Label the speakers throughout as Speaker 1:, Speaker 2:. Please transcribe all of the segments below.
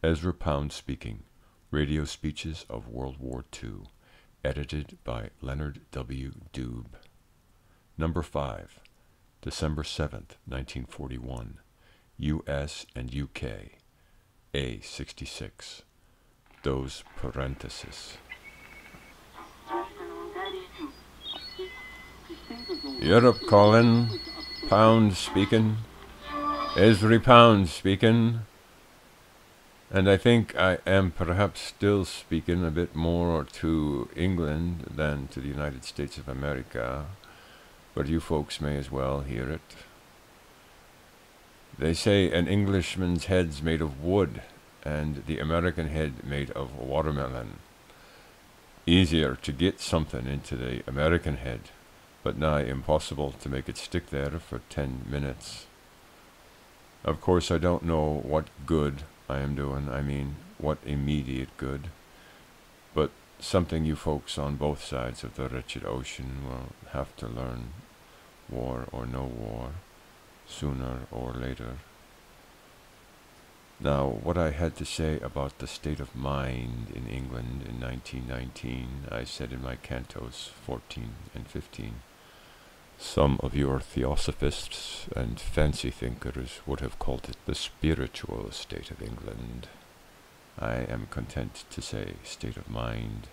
Speaker 1: Ezra Pound speaking. Radio Speeches of World War II. Edited by Leonard W. Doob. Number 5. December 7th, 1941. U.S. and U.K. A66. Those parentheses. Europe calling. Pound speaking. Ezra Pound speaking. And I think I am perhaps still speaking a bit more to England than to the United States of America, but you folks may as well hear it. They say an Englishman's head's made of wood, and the American head made of watermelon. Easier to get something into the American head, but nigh impossible to make it stick there for 10 minutes. Of course, I don't know what good I am doing, I mean, what immediate good, but something you folks on both sides of the wretched ocean will have to learn, war or no war, sooner or later. Now, what I had to say about the state of mind in England in 1919, I said in my cantos 14 and 15. Some of your theosophists and fancy thinkers would have called it the spiritual state of England. I am content to say state of mind.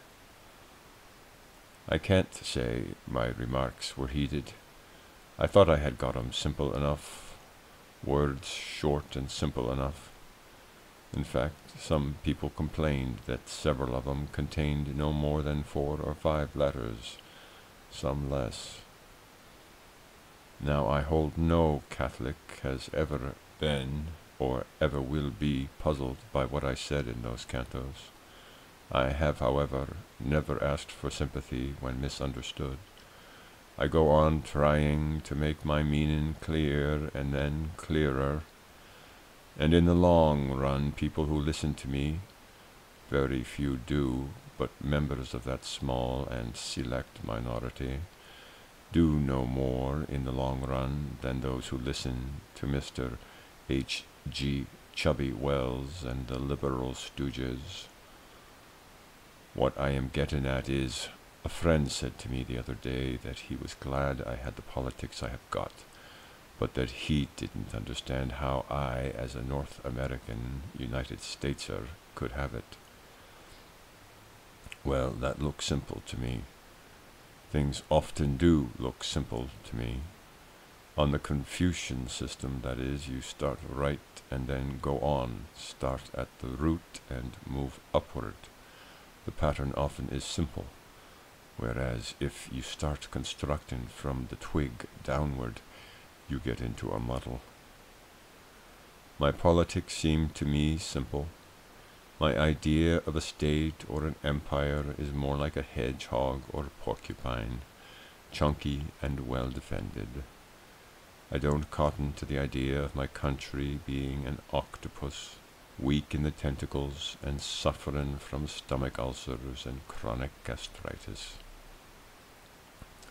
Speaker 1: I can't say my remarks were heeded. I thought I had got 'em simple enough, words short and simple enough. In fact, some people complained that several of 'em contained no more than 4 or 5 letters, some less. Now I hold no Catholic has ever been or ever will be puzzled by what I said in those cantos. I have, however, never asked for sympathy when misunderstood. I go on trying to make my meaning clear and then clearer, and in the long run people who listen to me, very few do, but members of that small and select minority, do no more in the long run than those who listen to Mr. H. G. Chubby Wells and the liberal stooges. What I am getting at is, a friend said to me the other day that he was glad I had the politics I have got, but that he didn't understand how I, as a North American United Stateser, could have it. Well, that looks simple to me. Things often do look simple to me. On the Confucian system, that is, you start right and then go on, start at the root and move upward. The pattern often is simple, whereas if you start constructing from the twig downward, you get into a muddle. My politics seem to me simple. My idea of a state or an empire is more like a hedgehog or a porcupine, chunky and well defended. I don't cotton to the idea of my country being an octopus, weak in the tentacles and suffering from stomach ulcers and chronic gastritis.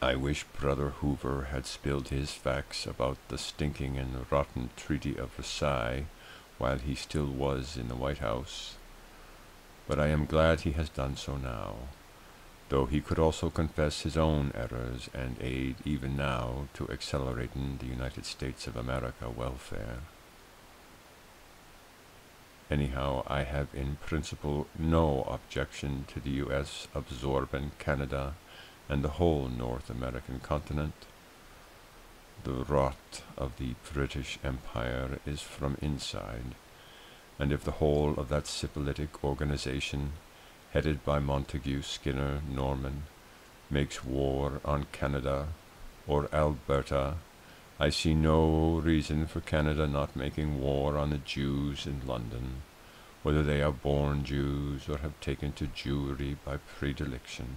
Speaker 1: I wish Brother Hoover had spilled his facts about the stinking and rotten Treaty of Versailles while he still was in the White House. But I am glad he has done so now, though he could also confess his own errors and aid even now to accelerating the United States of America welfare. Anyhow, I have in principle no objection to the U.S. absorbing Canada and the whole North American continent. The rot of the British Empire is from inside, and if the whole of that syphilitic organization, headed by Montagu, Skinner, Norman, makes war on Canada or Alberta, I see no reason for Canada not making war on the Jews in London, whether they are born Jews or have taken to Jewry by predilection.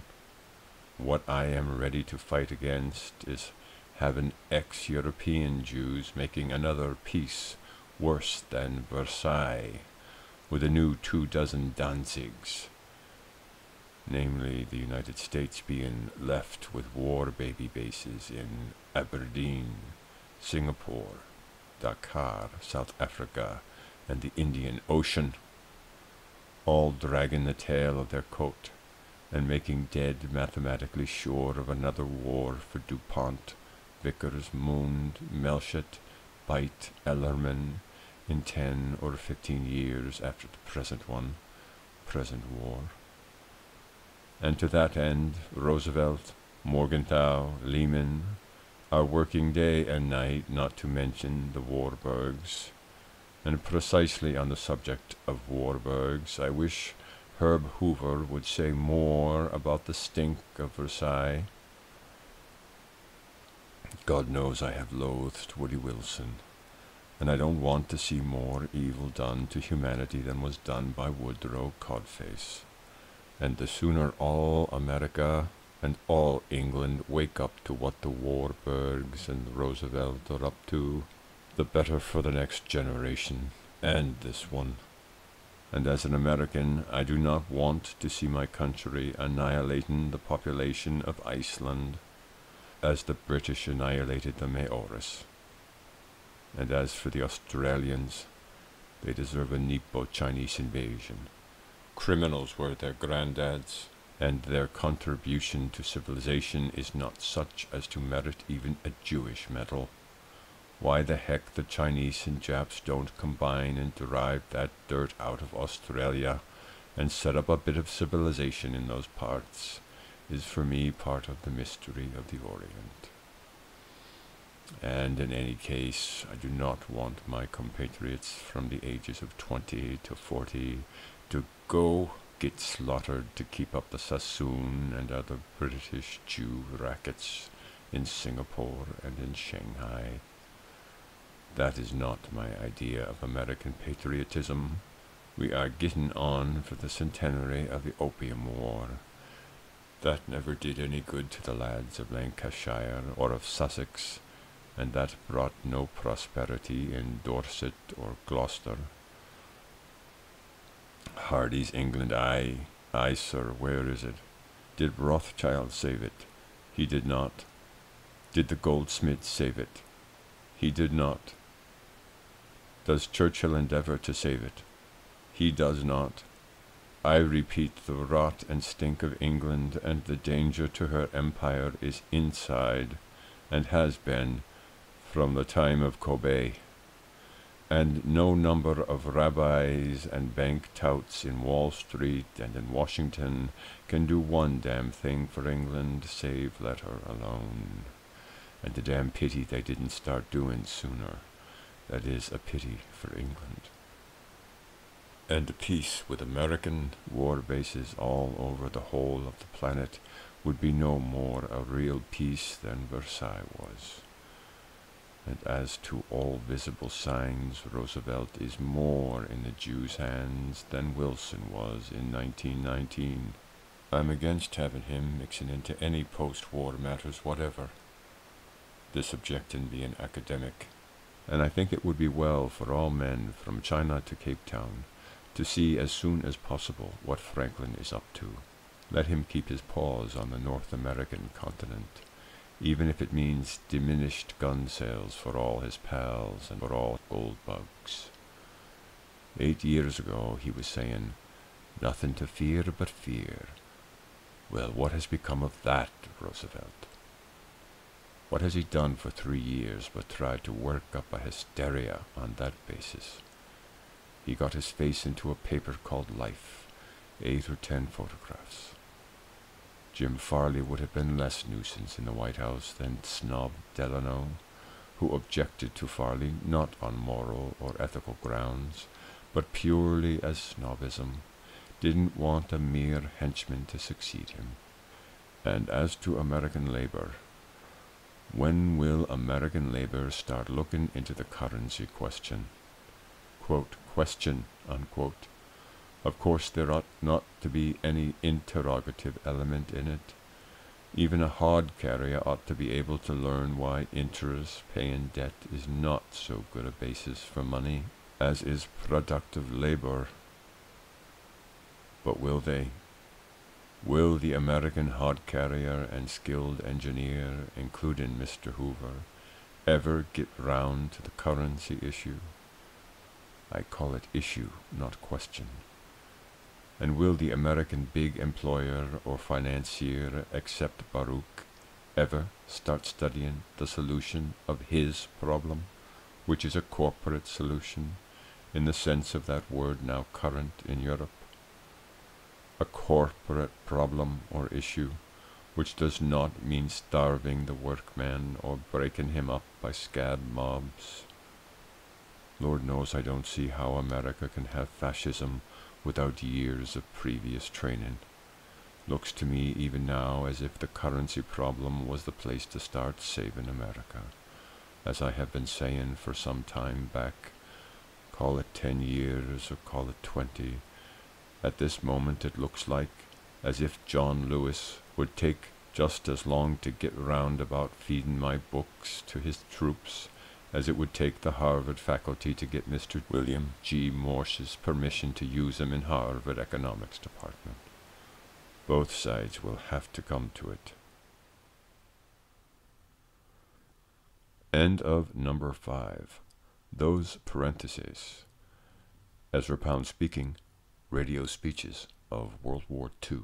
Speaker 1: What I am ready to fight against is having ex-European Jews making another peace worse than Versailles, with a new 24 Danzigs, namely the United States being left with war baby bases in Aberdeen, Singapore, Dakar, South Africa, and the Indian Ocean. all dragging the tail of their coat, and making dead mathematically sure of another war for DuPont, Vickers, Mund, Melchett, Beit, Ellerman, in 10 or 15 years after the present war. And to that end, Roosevelt, Morgenthau, Lehman are working day and night, not to mention the Warburgs. And precisely on the subject of Warburgs, I wish Herb Hoover would say more about the stink of Versailles. God knows I have loathed Woody Wilson, and I don't want to see more evil done to humanity than was done by Woodrow Codface. And the sooner all America and all England wake up to what the Warburgs and Roosevelt are up to, the better for the next generation, and this one. And as an American, I do not want to see my country annihilating the population of Iceland, as the British annihilated the Maoris. And as for the Australians, they deserve a Nippo-Chinese invasion. Criminals were their granddads, and their contribution to civilization is not such as to merit even a Jewish medal. Why the heck the Chinese and Japs don't combine and derive that dirt out of Australia and set up a bit of civilization in those parts is for me part of the mystery of the Orient. And in any case, I do not want my compatriots from the ages of 20 to 40 to go get slaughtered to keep up the Sassoon and other British Jew rackets in Singapore and in Shanghai. That is not my idea of American patriotism. We are getting on for the centenary of the Opium War. That never did any good to the lads of Lancashire or of Sussex, and that brought no prosperity in Dorset or Gloucester. Hardy's England, aye, sir, where is it? Did Rothschild save it? He did not. Did the goldsmiths save it? He did not. Does Churchill endeavour to save it? He does not. I repeat, the rot and stink of England and the danger to her empire is inside, and has been, from the time of Kobe. And no number of rabbis and bank touts in Wall Street and in Washington can do one damn thing for England save let her alone. And the damn pity they didn't start doing sooner. That is a pity for England. And a peace with American war bases all over the whole of the planet would be no more a real peace than Versailles was. And as to all visible signs, Roosevelt is more in the Jews' hands than Wilson was in 1919. I'm against having him mixing into any post-war matters whatever, this objection being academic. And I think it would be well for all men from China to Cape Town to see as soon as possible what Franklin is up to. Let him keep his paws on the North American continent, even if it means diminished gun sales for all his pals and for all gold bugs. 8 years ago he was saying, "Nothing to fear but fear." Well, what has become of that, Roosevelt? What has he done for 3 years but tried to work up a hysteria on that basis? He got his face into a paper called Life, 8 or 10 photographs. Jim Farley would have been less nuisance in the White House than Snob Delano, who objected to Farley not on moral or ethical grounds, but purely as snobism, didn't want a mere henchman to succeed him. And as to American labor, when will American labor start looking into the currency question? Quote, question, unquote. Of course there ought not to be any interrogative element in it. Even a hod carrier ought to be able to learn why interest paying debt is not so good a basis for money as is productive labor. But will they? Will the American hod carrier and skilled engineer, including Mr. Hoover, ever get round to the currency issue? I call it issue, not question. And will the American big employer or financier, except Baruch, ever start studying the solution of his problem, which is a corporate solution, in the sense of that word now current in Europe? A corporate problem or issue, which does not mean starving the workman or breaking him up by scab mobs. Lord knows I don't see how America can have fascism without years of previous training. Looks to me even now as if the currency problem was the place to start saving America. As I have been saying for some time back, call it 10 years or call it 20, at this moment it looks like as if John Lewis would take just as long to get round about feeding my books to his troops as it would take the Harvard faculty to get Mr. William G. Morse's permission to use him in Harvard Economics Department. Both sides will have to come to it. End of number 5. Those parentheses. Ezra Pound speaking. Radio Speeches of World War II.